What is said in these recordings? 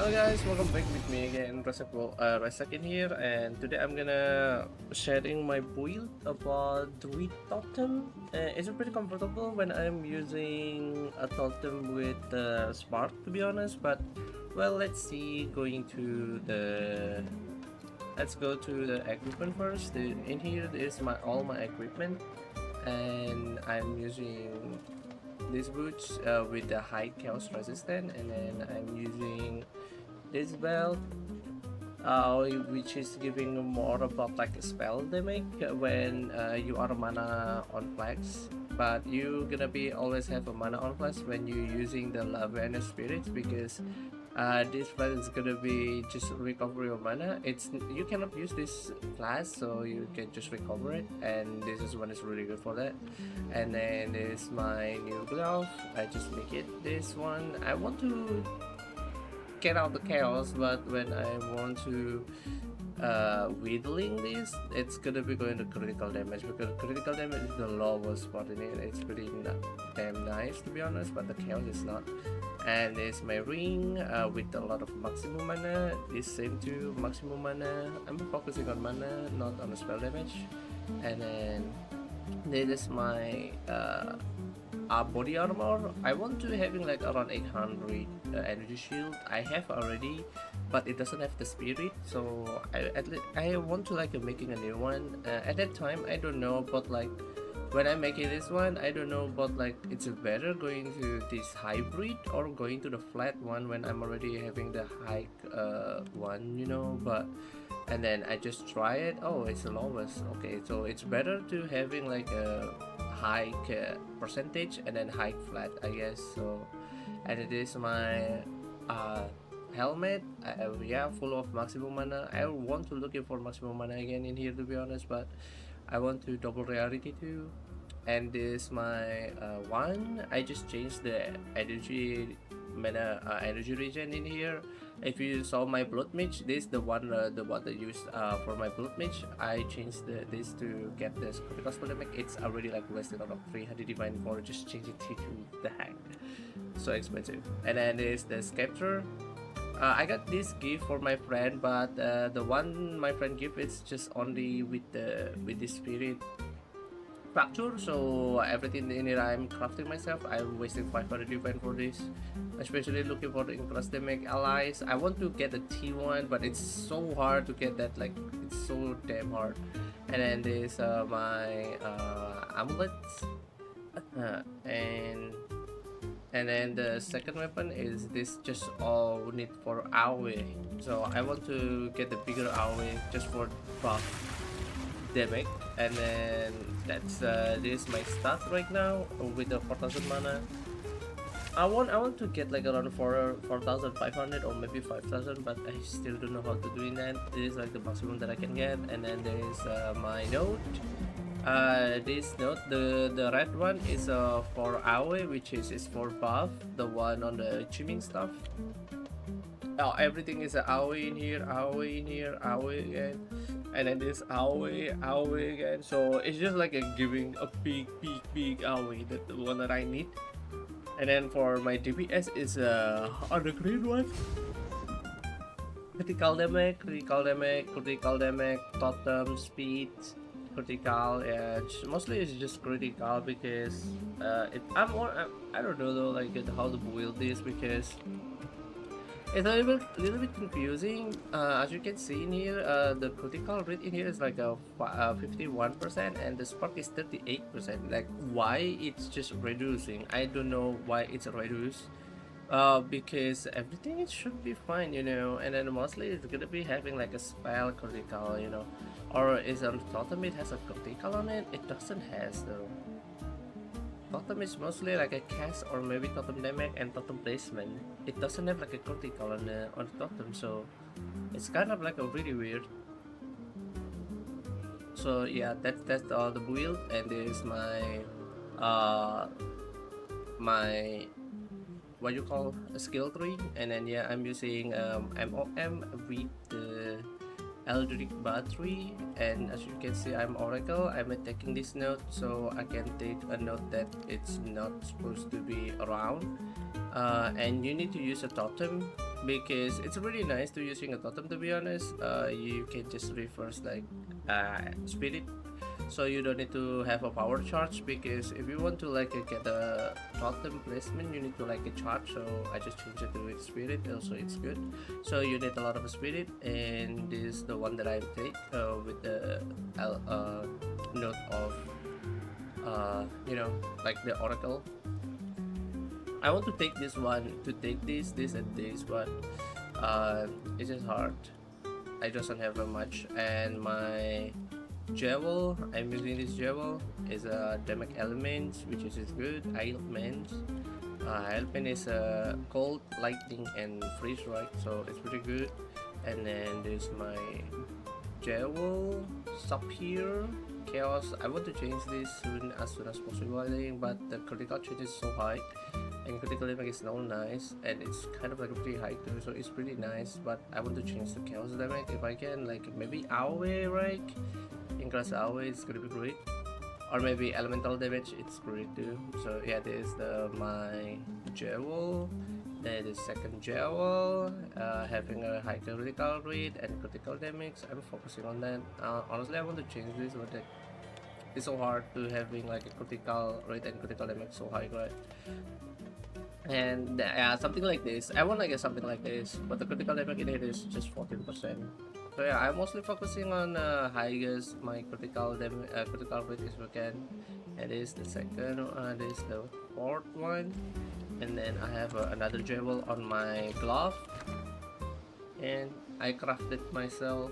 Hello guys, welcome back with me again, Resak in here, and today I'm gonna sharing my build about Druid Totem. It's pretty comfortable when I'm using a Totem with Spark, to be honest. But well, let's see. Let's go to the equipment first. In here is all my equipment, and I'm using these boots with the high chaos resistant, and then I'm using this belt which is giving more about like a spell damage when you are mana on flex, but you gonna be always have a mana on flex when you using the Lavender spirits, because this spell is gonna be just recover your mana. You cannot use this class, so you can just recover it, and one is really good for that. And then this my new glove. I just make it this one. I want to get out the chaos, but when I want to wheedling this, it's gonna be going to critical damage, because critical damage is the lowest part in it. It's pretty damn nice, to be honest, but the chaos is not. And there's my ring with a lot of maximum mana. This same too, maximum mana. I'm focusing on mana, not on the spell damage. And then this is my body armor. I want to having like around 800 energy shield. I have already, but it doesn't have the spirit, so I want to like making a new one. At that time I don't know, but like when I'm making this one, I don't know, but like it's better going to this hybrid or going to the flat one when I'm already having the high one, but and then I just try it. Oh, it's the lowest. Okay, so it's better to having like a high percentage and then high flat, I guess. So, and it is my helmet. Yeah, full of maximum mana. I want to looking for maximum mana again in here, to be honest, but I want to double rarity too. And this my one. I just changed the energy mana energy regen in here. If you saw my blood mage, this the one I used for my blood mage. I changed this to get this critical spell damage. It's already like wasted out of 300 divine for just changing to the heck. So expensive. And then there's the scepter. I got this gift for my friend, but the one my friend give is just only with the spirit fracture, so everything in it I'm crafting myself. I'm wasting 500 divine for this, especially looking for the increased damage allies. I want to get the T1, but it's so hard to get that, like it's so damn hard. And then there's my amulets, and then the second weapon is this, just all need for AoE. So I want to get the bigger AoE just for buff damage. And then that's this is my stat right now with the 4000 mana. I want to get like around 4,500 or maybe 5,000, but I still don't know how to do that. This is like the maximum that I can get. And then there is my note. This note, the red one is for AoE, which is for buff. The one on the chiming stuff. Oh, everything is AoE in here, AoE in here, AoE again, and then this AoE, AoE again. So it's just like giving a big AoE, that the one that I need. And then for my DPS is on the green one. Critical damage, totem, speed, critical. Yeah, mostly it's just critical, because I don't know though, like how to build this, because it's a little bit confusing. As you can see in here, the critical rate in here is like a 51%, and the spark is 38%. Like, why it's just reducing? I don't know why it's reduced. Because everything it should be fine, and then mostly it's gonna be having like a spell critical, or is on totem it has a critical on it. It doesn't has though. Totem is mostly like a cast or maybe totem damage and totem placement. It doesn't have like a critical on the totem, so it's kind of like a really weird. So yeah, that's all the build, and this is my my what you call a skill tree. And then yeah, I'm using MOM with the Eldritch Battery, and as you can see, I'm Oracle. I'm taking this note, so I can take a note that it's not supposed to be around. And you need to use a totem because it's really nice to using a totem, to be honest. You can just reverse like spirit, so you don't need to have a power charge, because if you want to like get a totem placement, you need to like a charge. So I just changed it to with spirit, also it's good. So you need a lot of spirit, and this is the one that I take with the note of like the oracle. I want to take this one, to take this and this, but it's just hard. I just don't have much. And my jewel, I'm using this jewel, is a damage element, which is good. Ailment. Ailment is a cold, lightning, and freeze, right? So it's pretty good. And then there's my jewel sub here. Chaos. I want to change this as soon as possible, I think, but the critical change is so high, and critical damage is so nice, and it's kind of like pretty high too, so it's pretty nice. But I want to change the chaos damage if I can, like maybe Awe, right? In class Awe, it's gonna be great, or maybe elemental damage, it's great too. So yeah, this is my jewel. Then the second jewel, having a high critical rate and critical damage. I'm focusing on that. Honestly, I want to change this, but it's so hard to having like a critical rate and critical damage so high, right? And something like this. I want like something like this, but the critical damage in it is just 14%. So yeah, I'm mostly focusing on highest my critical rate is we can. It is the second. This is the fourth one. And then I have another jewel on my glove, and I crafted myself.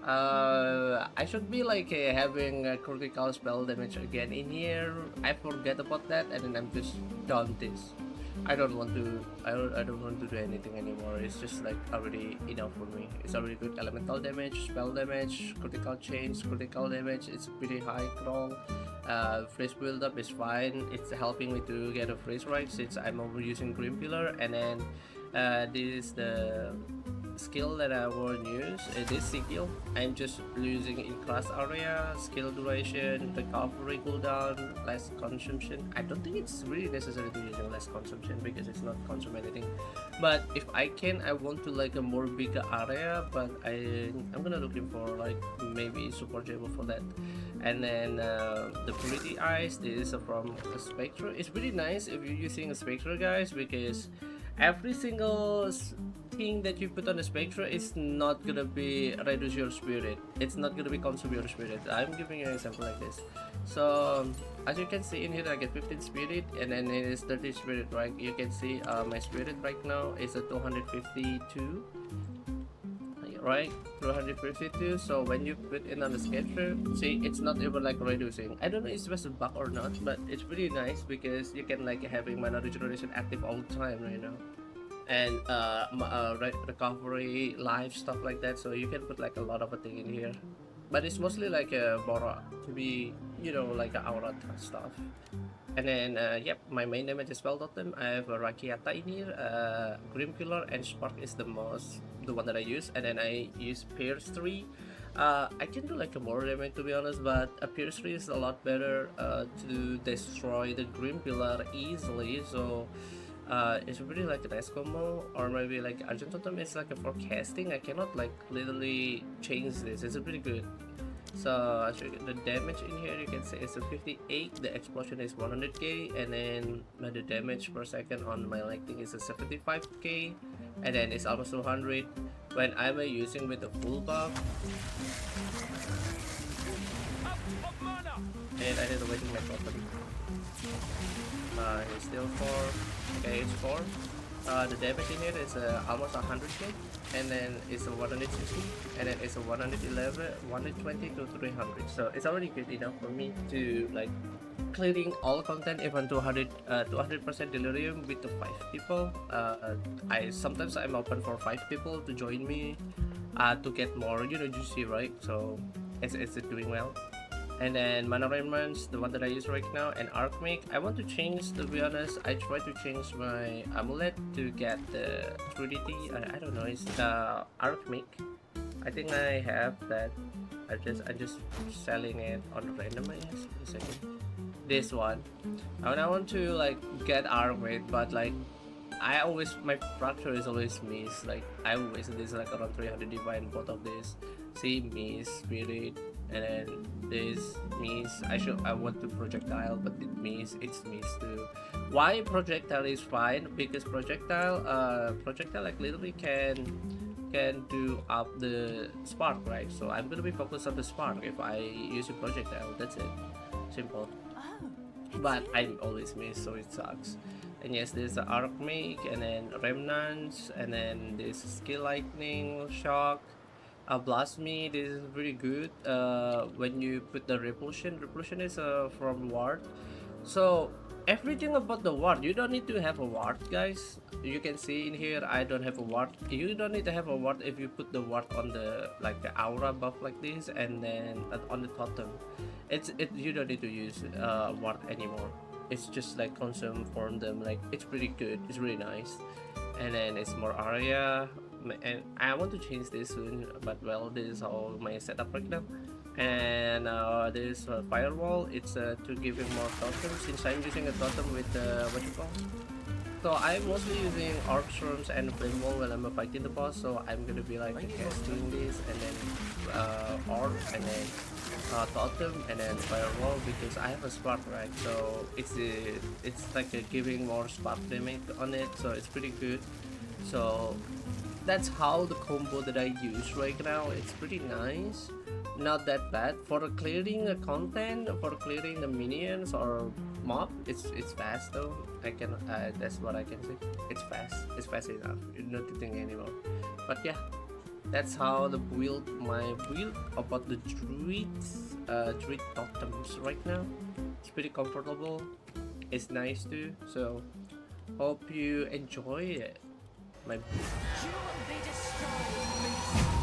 I should be like having a critical spell damage again in here. I forget about that, and then I'm just done this. I don't want to do anything anymore. It's just like already enough for me. It's already good elemental damage, spell damage, critical change, critical damage. It's pretty high strong. Freeze build up is fine. It's helping me to get a freeze right, since I'm overusing Green Pillar. And then this is the skill that I will use. This skill I'm just using in class area, skill duration, recovery cooldown, less consumption. I don't think it's really necessary to using less consumption because it's not consume anything. But if I can, I want to like a more bigger area, but I'm gonna looking for like maybe super jewel for that. And then the pretty eyes, this is from a spectra. It's really nice if you're using a spectra, guys, because every single thing that you put on the spectra is not gonna be reduce your spirit. It's not gonna be consume your spirit. I'm giving you an example like this. So as you can see in here, I get 15 spirit, and then it is 30 spirit, right? You can see my spirit right now is at 252, right? 252. So when you put in on the sketcher, see, it's not even like reducing. I don't know if it's just a bug or not, but it's pretty nice because you can like having mana regeneration active all the time, you know, and recovery, life, stuff like that. So you can put like a lot of a thing in here, but it's mostly like a Bora to be, you know, like a aura stuff. And then yep, my main damage is spell totem. I have a Rakiata in here, Grim Killer, and Spark is the one that I use. And then I use Pierce 3. I can do like a more damage, to be honest, but a Pierce 3 is a lot better to destroy the Grim Pillar easily. So it's really like a nice combo. Or maybe like Argent Totem is like a forecasting. I cannot like literally change this. It's pretty good. So the damage in here, you can see it's a 58. The explosion is 100k, and then the damage per second on my lightning is a 75k, and then it's almost 200 when I'm using with the full buff. And I need to wait in my property. It's still 4. Okay, it's 4. The damage in here is almost 100k, and then it's a 160, and then it's a 111, 120 to 300. So it's already good enough for me to like clearing all content, even 200% delirium with the 5 people. Sometimes I'm open for 5 people to join me to get more, you know, juicy, right? So it's doing well. And then Mana Remnants, the one that I use right now, and Archmage. I want to change, to be honest. I try to change my amulet to get the 3DT. I don't know, it's the Archmage. I think I have that. I'm just selling it on random, I guess. A second. This one. And I want to like get armored, but like I always my fracture is always miss. Like I always this like around 300 divine both of this. See miss spirit and then this miss. I want to projectile but it miss. It's miss too. Why projectile is fine? Because projectile like literally can do up the spark, right? So I'm gonna be focused on the spark if I use a projectile. That's it. Simple. But I always miss, so it sucks. And yes, there's the arc make, and then remnants, and then this skill lightning shock, blast me. This is pretty good. When you put the repulsion is from ward. So everything about the ward, you don't need to have a ward, guys. You can see in here I don't have a ward. You don't need to have a ward if you put the ward on the like the aura buff like this, and then on the totem. You don't need to use ward anymore. It's just like consume from them. Like it's pretty good. It's really nice, and then it's more area. And I want to change this soon, but well, this is all my setup right now. And this firewall, it's to give him more totem since I'm using a totem with what you call. So I'm mostly using orb storms and flame wall when I'm fighting the boss. So I'm gonna be like casting this and then orb and then totem and then firewall because I have a spark, right? So it's like giving more spark damage on it. So it's pretty good. So that's how the combo that I use right now. It's pretty nice, not that bad for clearing the content, for clearing the minions or mob. It's fast though. I can that's what I can say. It's fast enough. You don't have to think anymore. But yeah, that's how my build about the druids, druid totems right now. It's pretty comfortable. It's nice too. So hope you enjoy it. My You will be destroyed.